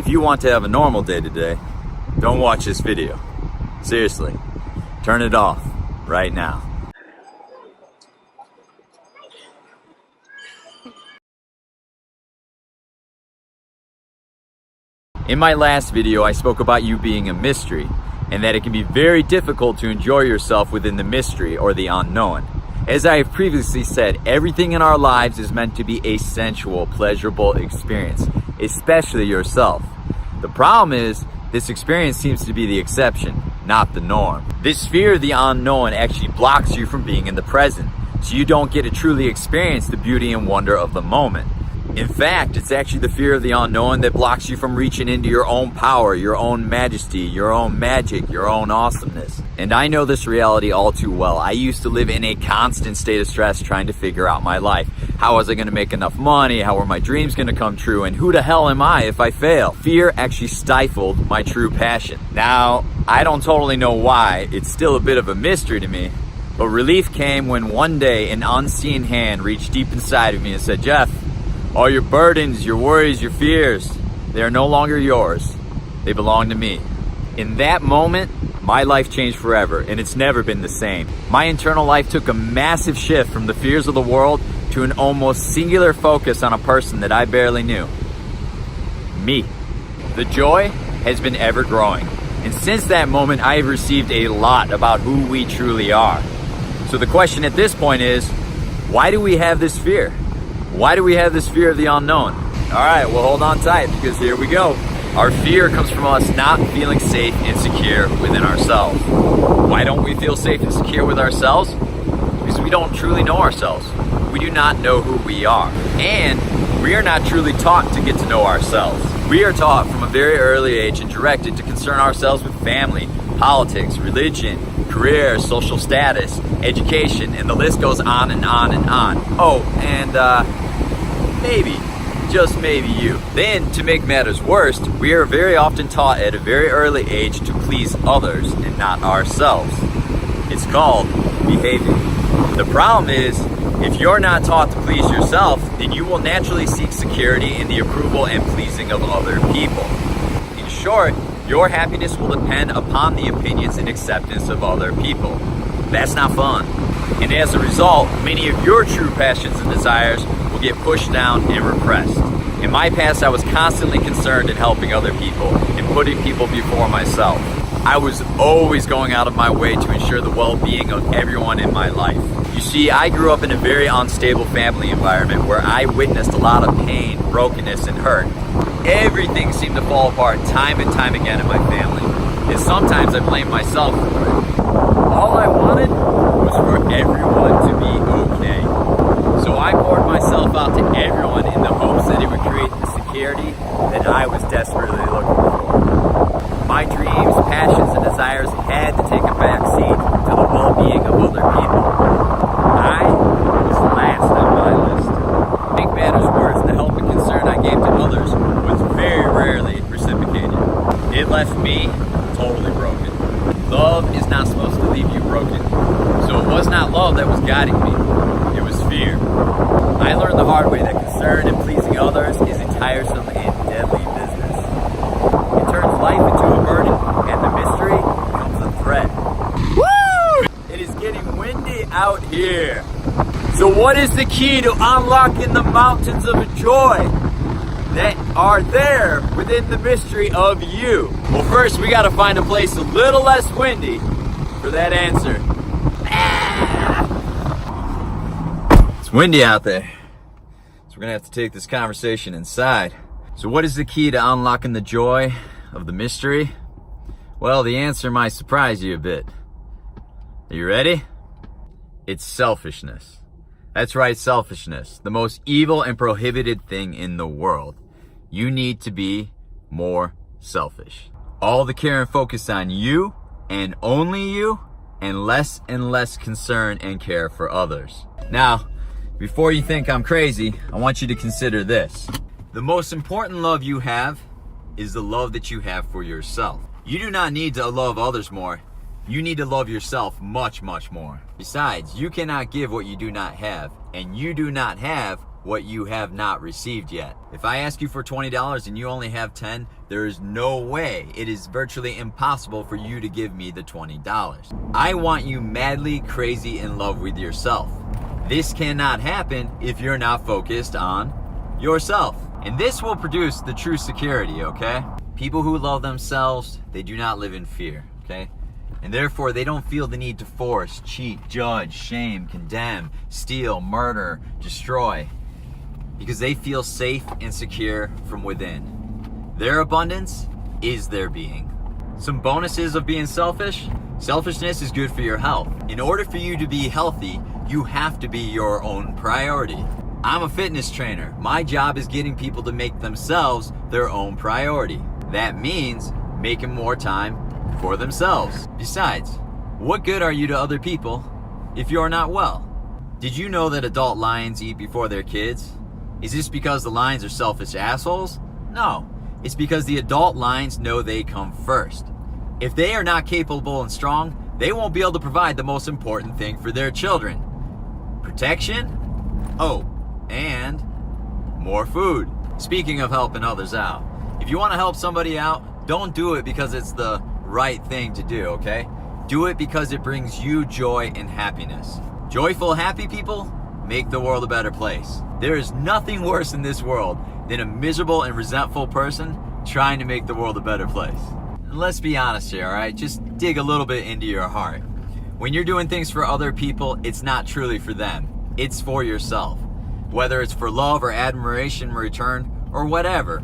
If you want to have a normal day today, don't watch this video. Seriously, turn it off right now. In my last video, I spoke about you being a mystery and that it can be very difficult to enjoy yourself within the mystery or the unknown. As I have previously said, everything in our lives is meant to be a sensual, pleasurable experience, especially yourself. The problem is, this experience seems to be the exception, not the norm. This fear of the unknown actually blocks you from being in the present, so you don't get to truly experience the beauty and wonder of the moment. In fact, it's actually the fear of the unknown that blocks you from reaching into your own power, your own majesty, your own magic, your own awesomeness. And I know this reality all too well. I used to live in a constant state of stress trying to figure out my life. How was I going to make enough money? How were my dreams going to come true? And who the hell am I if I fail? Fear actually stifled my true passion. Now, I don't totally know why. It's still a bit of a mystery to me. But relief came when one day an unseen hand reached deep inside of me and said, "Jeff, all your burdens, your worries, your fears, they are no longer yours. They belong to me." In that moment, my life changed forever, and it's never been the same. My internal life took a massive shift from the fears of the world to an almost singular focus on a person that I barely knew. Me. The joy has been ever growing. And since that moment, I have received a lot about who we truly are. So the question at this point is, why do we have this fear? Why do we have this fear of the unknown? All right, well, hold on tight because here we go. Our fear comes from us not feeling safe and secure within ourselves. Why don't we feel safe and secure with ourselves? Because we don't truly know ourselves. We do not know who we are. And we are not truly taught to get to know ourselves. We are taught from a very early age and directed to concern ourselves with family, politics, religion, career, social status, education, and the list goes on and on and on. Oh, and maybe, just maybe you. Then, to make matters worse, we are very often taught at a very early age to please others and not ourselves. It's called behavior. The problem is, if you're not taught to please yourself, then you will naturally seek security in the approval and pleasing of other people. In short, your happiness will depend upon the opinions and acceptance of other people. That's not fun. And as a result, many of your true passions and desires will get pushed down and repressed. In my past, I was constantly concerned in helping other people and putting people before myself. I was always going out of my way to ensure the well-being of everyone in my life. You see, I grew up in a very unstable family environment where I witnessed a lot of pain, brokenness, and hurt. Everything seemed to fall apart time and time again in my family, and sometimes I blamed myself for it. All I wanted was for everyone to be okay. So I poured myself out to everyone in the hopes that it would create the security that I was desperately looking for. My dreams, passions, and desires had to take a back seat to the well-being of other people. I was last on my list. To make matters worse, the help and concern I gave to others was very rarely reciprocated. It left me totally broken. Love is not supposed to leave you broken. So it was not love that was guiding me. It was fear. I learned the hard way that concern and pleasing others is a tiresome and deadly business. It turns life into a burden, and the mystery becomes a threat. Woo! It is getting windy out here. So what is the key to unlocking the mountains of joy that are there within the mystery of you? Well, first we gotta find a place a little less windy for that answer. It's windy out there, so we're gonna have to take this conversation inside. So what is the key to unlocking the joy of the mystery? Well, the answer might surprise you a bit. Are you ready? It's selfishness. That's right, selfishness. The most evil and prohibited thing in the world. You need to be more selfish. All the care and focus on you and only you, and less concern and care for others. Now, before you think I'm crazy, I want you to consider this. The most important love you have is the love that you have for yourself. You do not need to love others more. You need to love yourself much, much more. Besides, you cannot give what you do not have, and you do not have what you have not received yet. If I ask you for $20 and you only have 10, there is no way, it is virtually impossible for you to give me the $20. I want you madly crazy in love with yourself. This cannot happen if you're not focused on yourself. And this will produce the true security, okay? People who love themselves, they do not live in fear, okay? And therefore, they don't feel the need to force, cheat, judge, shame, condemn, steal, murder, destroy, because they feel safe and secure from within. Their abundance is their being. Some bonuses of being selfish. Selfishness is good for your health. In order for you to be healthy, you have to be your own priority. I'm a fitness trainer. My job is getting people to make themselves their own priority. That means making more time for themselves. Besides, what good are you to other people if you're not well? Did you know that adult lions eat before their kids? Is this because the lions are selfish assholes? No, it's because the adult lions know they come first. If they are not capable and strong, they won't be able to provide the most important thing for their children. Protection? Oh, and more food. Speaking of helping others out, if you want to help somebody out, don't do it because it's the right thing to do, okay? Do it because it brings you joy and happiness. Joyful, happy people make the world a better place. There is nothing worse in this world than a miserable and resentful person trying to make the world a better place. And let's be honest here, all right? Just dig a little bit into your heart. When you're doing things for other people, it's not truly for them. It's for yourself. Whether it's for love or admiration in return or whatever,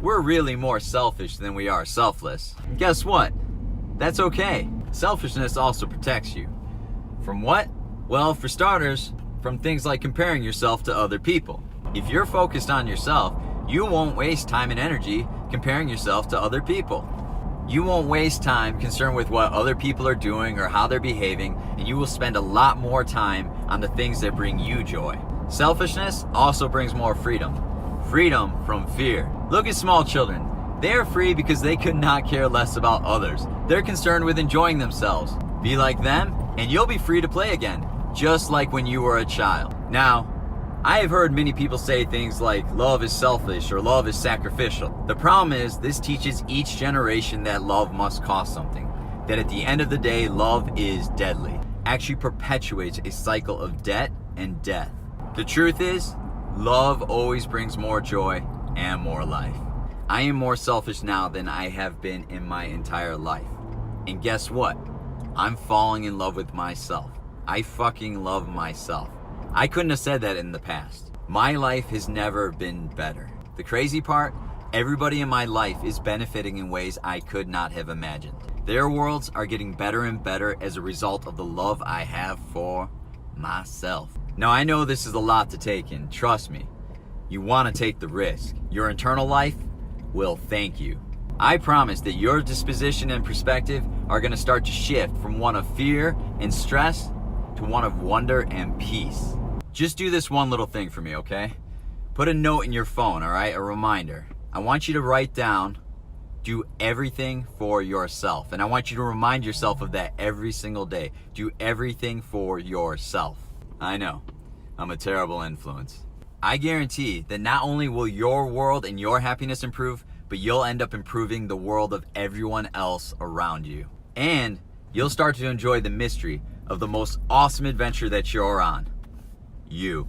we're really more selfish than we are selfless. And guess what? That's okay. Selfishness also protects you. From what? Well, for starters, from things like comparing yourself to other people. If you're focused on yourself, you won't waste time and energy comparing yourself to other people. You won't waste time concerned with what other people are doing or how they're behaving, and you will spend a lot more time on the things that bring you joy. Selfishness also brings more freedom. Freedom from fear. Look at small children. They are free because they could not care less about others. They're concerned with enjoying themselves. Be like them, and you'll be free to play again, just like when you were a child. Now, I have heard many people say things like love is selfish or love is sacrificial. The problem is this teaches each generation that love must cost something. That at the end of the day, love is deadly. Actually perpetuates a cycle of debt and death. The truth is, love always brings more joy and more life. I am more selfish now than I have been in my entire life. And guess what? I'm falling in love with myself. I fucking love myself. I couldn't have said that in the past. My life has never been better. The crazy part, everybody in my life is benefiting in ways I could not have imagined. Their worlds are getting better and better as a result of the love I have for myself. Now I know this is a lot to take in, trust me. You want to take the risk. Your internal life will thank you. I promise that your disposition and perspective are going to start to shift from one of fear and stress to one of wonder and peace. Just do this one little thing for me, okay? Put a note in your phone, all right? A reminder. I want you to write down, do everything for yourself. And I want you to remind yourself of that every single day. Do everything for yourself. I know, I'm a terrible influence. I guarantee that not only will your world and your happiness improve, but you'll end up improving the world of everyone else around you. And you'll start to enjoy the mystery of the most awesome adventure that you're on. You.